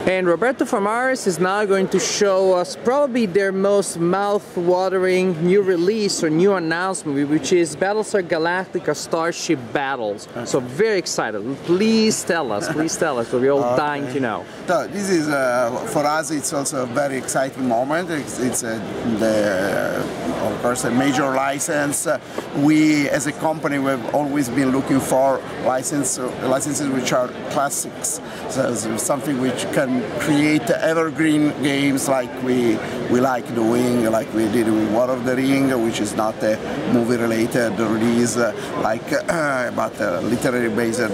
And Roberto from Ars is now going to show us probably their most mouth-watering new release or new announcement, which is Battlestar Galactica Starship Battles. Okay. So very excited. Please tell us, we're all dying to know. So this is, for us, it's also a very exciting moment. It's of course, a major license. We, as a company, we've always been looking for licenses which are classics. So something which can create evergreen games like we like doing, like we did with War of the Ring, which is not a movie-related release, but a literary-based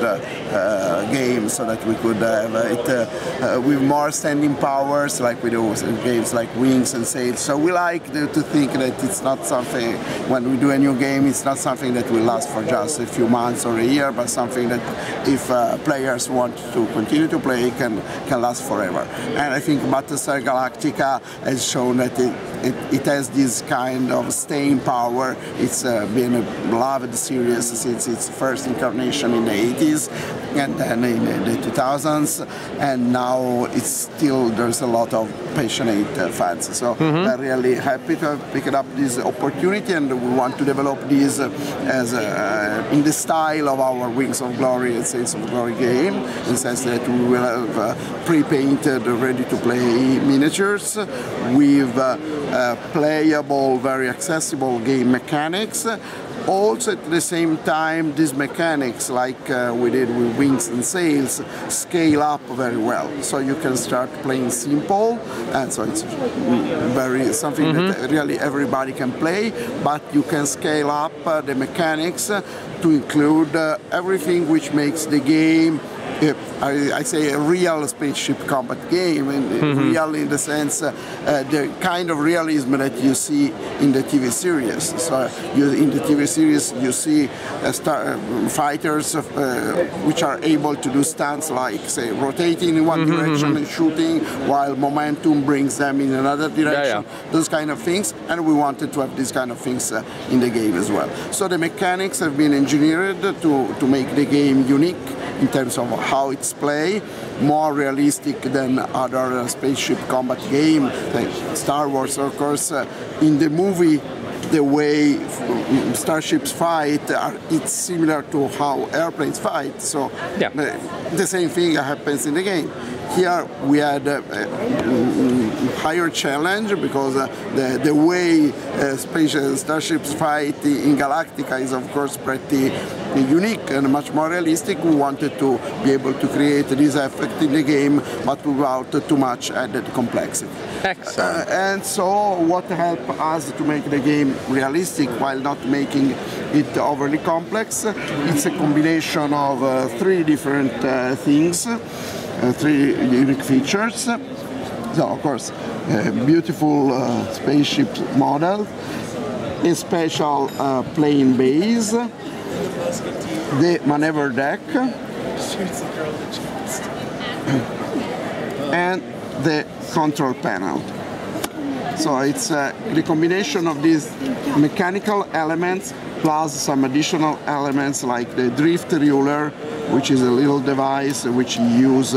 game, so that we could have it with more standing powers, like we do games like Wings and Sails. So we like to think that it's not something, when we do a new game, it's not something that will last for just a few months or a year, but something that if players want to continue to play can last forever. And I think Battlestar Galactica has shown that it has this kind of staying power. It's been a beloved series since its first incarnation in the 80s and then in the 2000s, and now it's still, there's a lot of passionate fans. So we're really happy to have picked up this opportunity, and we want to develop this as in the style of our Wings of Glory and Sails of Glory game, in the sense that we will have pre-painted, ready-to-play miniatures with playable, very accessible game mechanics. Also, at the same time, these mechanics, like we did with Wings and Sails, scale up very well. So you can start playing simple, and so it's something that really everybody can play, but you can scale up the mechanics to include everything which makes the game, I say, a real spaceship combat game, and real in the sense, the kind of realism that you see in the TV series. So in the TV series you see fighters which are able to do stunts like, say, rotating in one direction and shooting while momentum brings them in another direction, those kind of things, and we wanted to have these kind of things in the game as well. So the mechanics have been engineered to make the game unique in terms of how it's played, more realistic than other spaceship combat game, like Star Wars. Of course, in the movie, the way starships fight, it's similar to how airplanes fight. So the same thing happens in the game. Here we had a higher challenge because the way starships fight in Galactica is, of course, pretty unique and much more realistic. We wanted to be able to create this effect in the game, but without too much added complexity. Excellent. And so what helped us to make the game realistic while not making it overly complex, it's a combination of three different things. Three unique features. So, of course, a beautiful spaceship model, a special plane base, the maneuver deck, and the control panel. So it's the combination of these mechanical elements plus some additional elements like the drift ruler, which is a little device which you use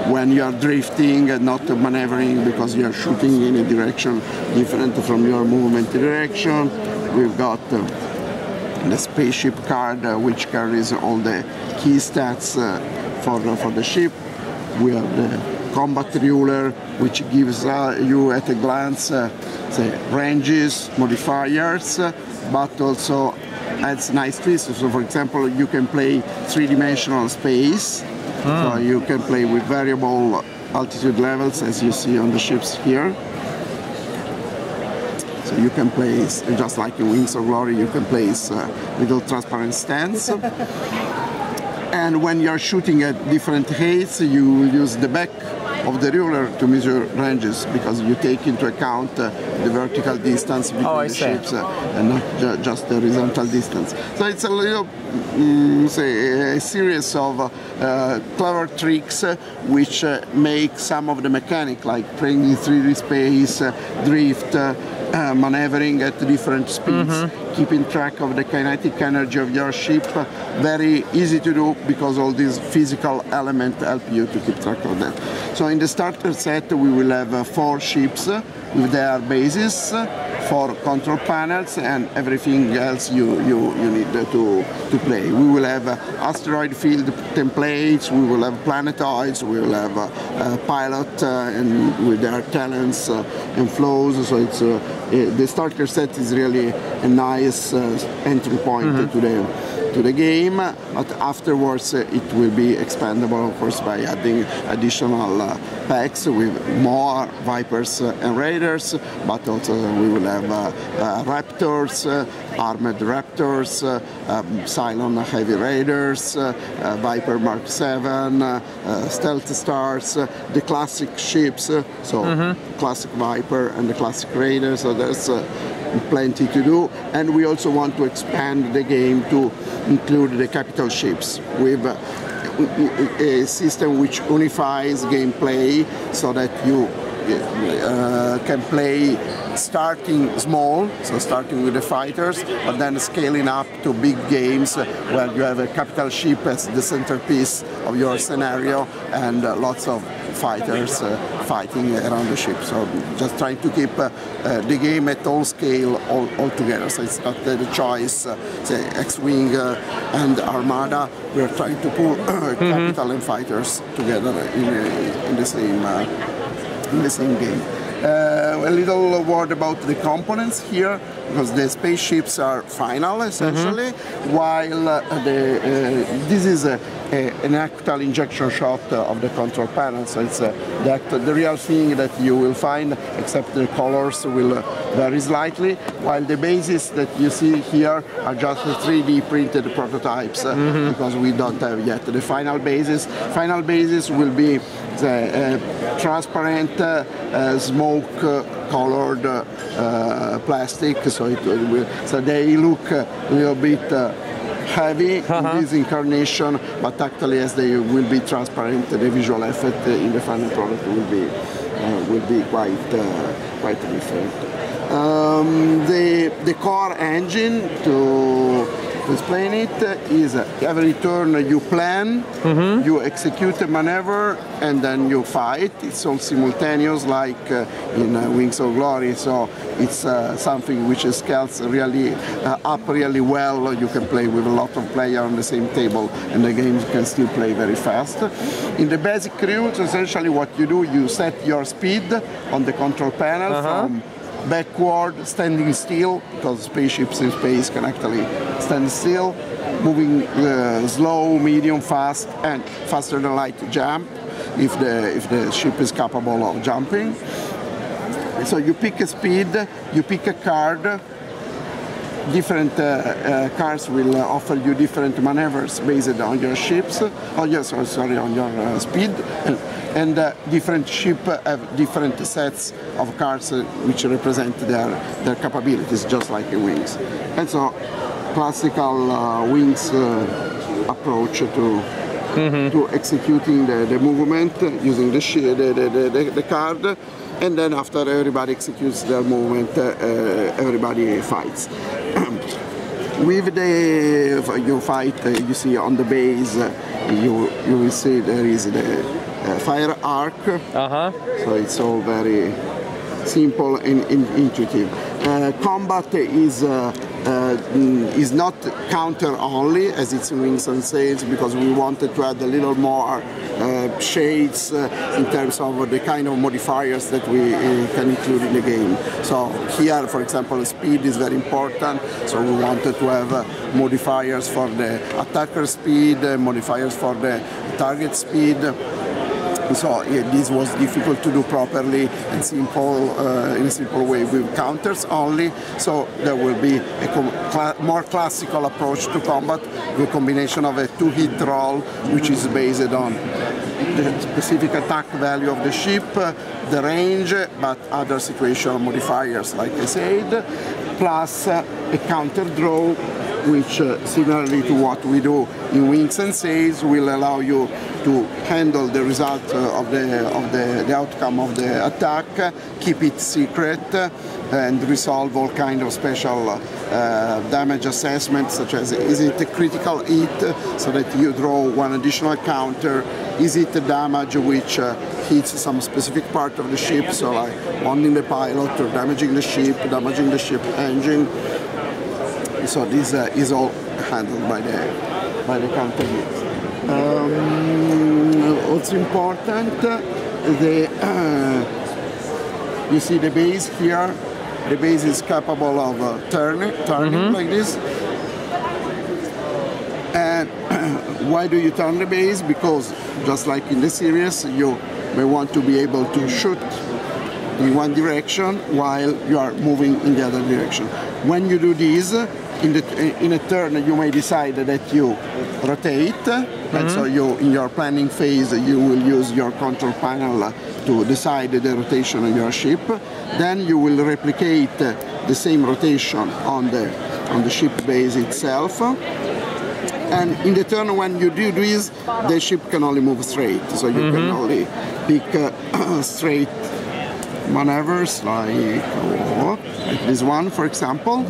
when you are drifting and not maneuvering because you are shooting in a direction different from your movement direction. We've got the spaceship card which carries all the key stats for the ship. We have the combat ruler which gives you at a glance say ranges, modifiers, but also adds nice twists. So, for example, you can play three-dimensional space. So you can play with variable altitude levels, as you see on the ships here. So you can place, just like in Wings of Glory, you can place little transparent stands. And when you're shooting at different heights, you use the back of the ruler to measure ranges, because you take into account the vertical distance between the ships and not just the horizontal distance. So it's a little, say, a series of clever tricks which make some of the mechanic, like playing in 3D space, drift, maneuvering at different speeds, keeping track of the kinetic energy of your ship, very easy to do because all these physical elements help you to keep track of that. So in the starter set we will have 4 ships with their bases, 4 control panels, and everything else you need to play. We will have asteroid field templates, we will have planetoids, we will have pilot and with their talents and flows. So it's the starter set is really a nice entry point to the game, but afterwards it will be expandable, of course, by adding additional packs with more Vipers and Raiders, but also we will have Raptors, Armored Raptors, Cylon Heavy Raiders, Viper Mark 7, Stealth Stars, the classic ships, so classic Viper and the classic Raider, so there's plenty to do. And we also want to expand the game to include the capital ships with a system which unifies gameplay so that you can play starting small, so starting with the fighters, but then scaling up to big games where you have a capital ship as the centerpiece of your scenario and lots of fighters fighting around the ship. So just trying to keep the game at all scale all together. So it's not the choice, say X-Wing and Armada. We're trying to pull capital and fighters together in the same game. A little word about the components here, because the spaceships are final essentially, while this is an actual injection shot of the control panel, so it's the real thing that you will find, except the colors will vary slightly, while the bases that you see here are just 3D printed prototypes, because we don't have yet the final bases. Final bases will be transparent smoke-colored plastic, so they look a little bit heavy in this incarnation, but actually as they will be transparent, the visual effect in the final product will be quite different. The core engine, to explain it, is every turn you plan, you execute a maneuver, and then you fight. It's all simultaneous, like in Wings of Glory, so it's something which scales really up really well. You can play with a lot of players on the same table, and the game can still play very fast. In the basic rules, essentially what you do, you set your speed on the control panel from backward, standing still, because spaceships in space can actually stand still, moving slow, medium, fast, and faster than light jump if the ship is capable of jumping. So you pick a speed, you pick a card. Different cards will offer you different maneuvers based on your ships, on your speed, and different ships have different sets of cards which represent their capabilities, just like in Wings. And so, classical Wings approach to executing the movement using the card. And then after everybody executes their movement, everybody fights. With you fight, you see on the base, you will see there is the fire arc. So it's all very simple and intuitive. Combat is not counter only, as it's in Wings and Sails, because we wanted to add a little more shades in terms of the kind of modifiers that we can include in the game. So here, for example, speed is very important, so we wanted to have modifiers for the attacker speed, modifiers for the target speed. So this was difficult to do properly and simple in a simple way with counters only. So there will be a more classical approach to combat with a combination of a 2-hit roll, which is based on the specific attack value of the ship, the range, but other situational modifiers, like I said, plus a counter draw which similarly to what we do in Wings and Sails, will allow you to handle the result of the outcome of the attack, keep it secret, and resolve all kind of special damage assessments, such as is it a critical hit, so that you draw one additional counter, is it a damage which hits some specific part of the ship, so like wounding the pilot or damaging the ship engine. So this is all handled by the counter hit. What's important, you see the base here. The base is capable of turning like this. And why do you turn the base? Because just like in the series, you may want to be able to shoot in one direction while you are moving in the other direction. When you do this, in a turn you may decide that you rotate, and so in your planning phase you will use your control panel to decide the rotation of your ship. Then you will replicate the same rotation on the ship base itself. And in the turn when you do this, the ship can only move straight, so you can only pick straight maneuvers like this one, for example.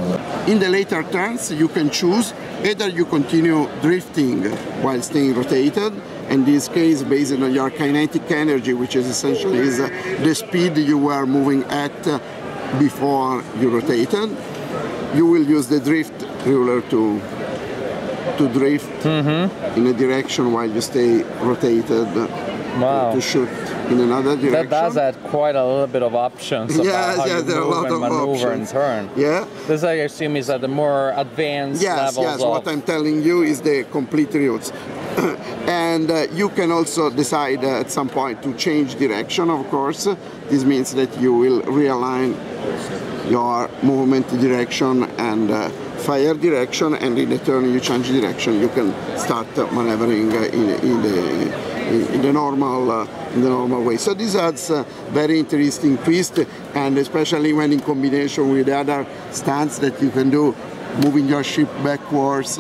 In the later turns, you can choose either you continue drifting while staying rotated, in this case based on your kinetic energy, which is essentially the speed you were moving at before you rotated. You will use the drift ruler to drift in a direction while you stay rotated to shoot in another direction. That does add quite a little bit of options about how you move and maneuver and turn. Yeah. This, I assume, is at the more advanced levels. Yes, what I'm telling you is the complete routes. And you can also decide at some point to change direction, of course. This means that you will realign your movement direction and fire direction, and in the turn you change direction, you can start maneuvering in the normal way. So this adds a very interesting twist, and especially when in combination with the other stunts that you can do, moving your ship backwards,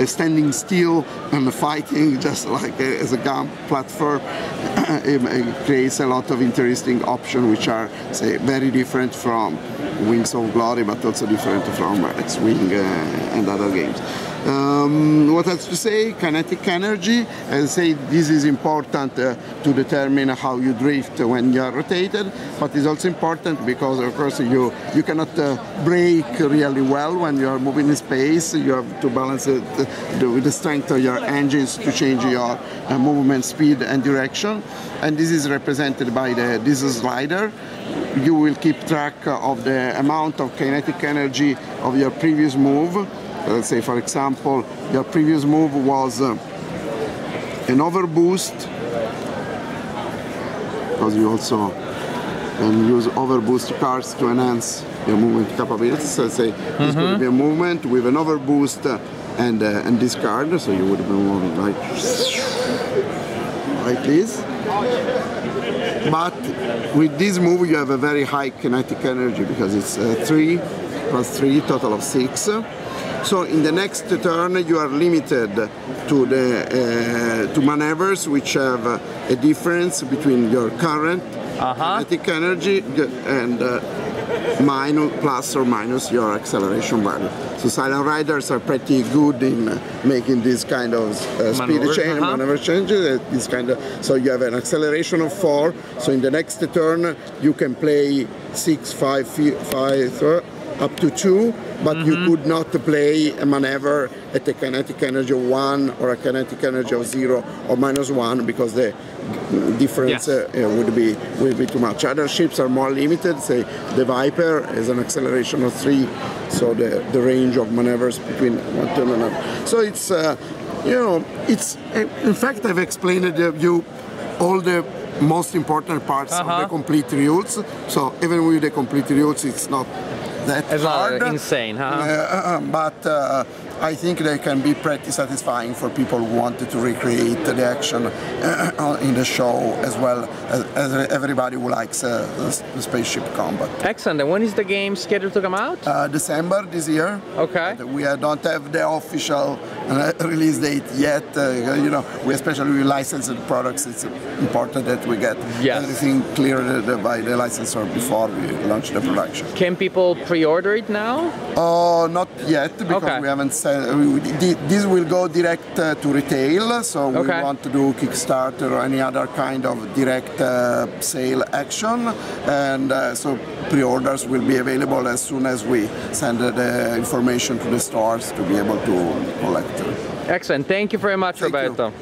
standing still and fighting just like as a gun platform. It creates a lot of interesting options which are, say, very different from Wings of Glory, but also different from X-Wing and other games. What else to say? Kinetic energy. As I say, this is important to determine how you drift when you are rotated, but it's also important because, of course, you cannot brake really well when you are moving in space. You have to balance it with the strength of your engines to change your movement speed and direction, and this is represented by this slider. You will keep track of the amount of kinetic energy of your previous move. Let's say, for example, your previous move was an overboost, because you also can use overboost cards to enhance your movement capabilities. So let's say this would be a movement with an overboost and this card, so you would be moving like this. But with this move you have a very high kinetic energy because it's 3 plus 3, total of 6. So in the next turn you are limited to to maneuvers which have a difference between your current kinetic energy and plus or minus your acceleration value. So Silent Riders are pretty good in making this kind of speed change, maneuver changes. This kind of, so you have an acceleration of 4. So in the next turn you can play 6, 5, 5 up to 2, but you could not play a maneuver at a kinetic energy of 1 or a kinetic energy of 0 or -1 because the difference would be too much. Other ships are more limited. Say the Viper has an acceleration of 3, so the range of maneuvers between one turn and another. So it's it's in fact I've explained to you all the most important parts of the complete routes. So even with the complete routes, it's not that hard. Insane, but I think they can be pretty satisfying for people who wanted to recreate the action in the show, as well as everybody who likes the spaceship combat. Excellent. And when is the game scheduled to come out? December this year. Okay. We don't have the official release date yet. You know, we especially with licensed products, it's important that we get everything cleared by the licensor before we launch the production. Can people pre-order it now? Not yet, because we haven't said. This will go direct to retail, so we want to do Kickstarter or any other kind of direct sale action, and so pre-orders will be available as soon as we send the information to the stores to be able to collect. Excellent. Thank you very much, Roberto.